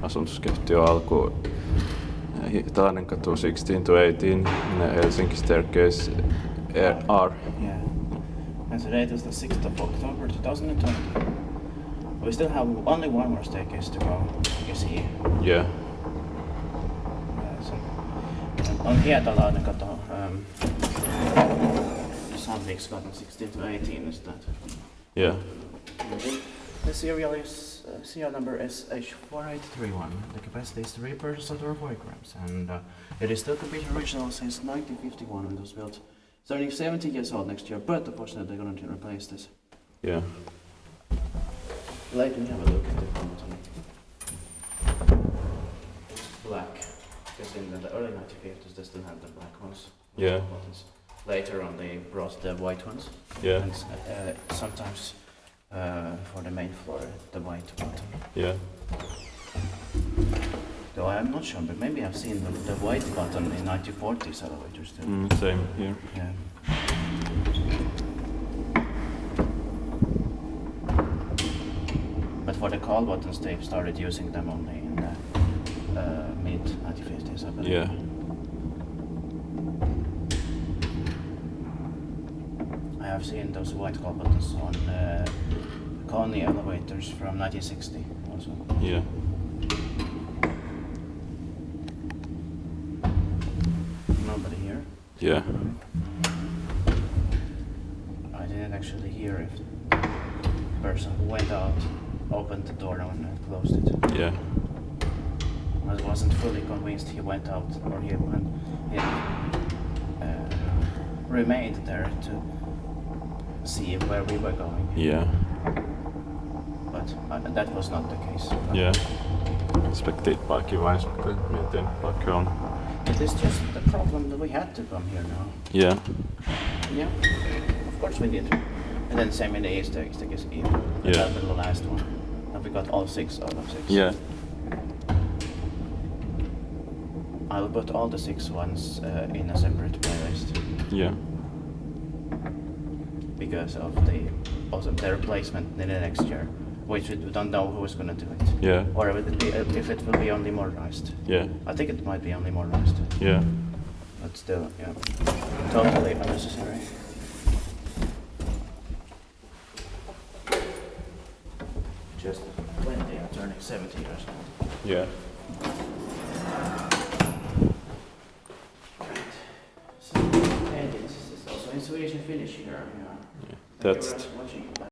asuntoskeittiön alku. Hietalahdenkatu 16-18, Helsinki staircase R. Yeah. And today it is the 6th of October 2020. We still have only one more staircase to go, you can see. Yeah. On Hietalahdenkatu, some weeks gotten 16-18 is that. Yeah. The serial number is H4831. The capacity is 3 persons or 4 grams, and it is still complete original since 1951 and was built. It's only 70 years old next year, but unfortunately they're going to replace this. Yeah. Let me have a look at the bottom. It's black, because in the early 1950s they still had the black ones. Yeah. Buttons. Later on they brought the white ones. Yeah. And sometimes for the main floor, the white button. Yeah. Though I'm not sure, but maybe I've seen the white button in 1940s elevators too. Same here. Yeah. But for the call buttons, they started using them only in the mid 1950s, I believe. Yeah. I have seen those white call buttons on Kone elevators from 1960 also. Yeah. Nobody here. Yeah. I didn't actually hear if the person who went out opened the door and closed it. Yeah. I wasn't fully convinced he went out or he remained there to see where we were going. Yeah. But that was not the case. Yeah. Spektiittipaikin mutta mietin, vaikka on. It is just the problem that we had to come here now. Yeah. Yeah, of course we did. And then same in the Easter eggs, I guess. Yeah. That was the last one. And we got all 6 out of 6. Yeah. I'll put all the 6 ones in a separate playlist. Yeah. Because of the replacement in the next year, which we don't know who is going to do it. Yeah. Or if it will be only modernized. Yeah. I think it might be only modernized. Yeah. But still, yeah, totally unnecessary. Just when they are turning 70 years old. Yeah. Right. So, and it's also in Swedish and Finnish here. That's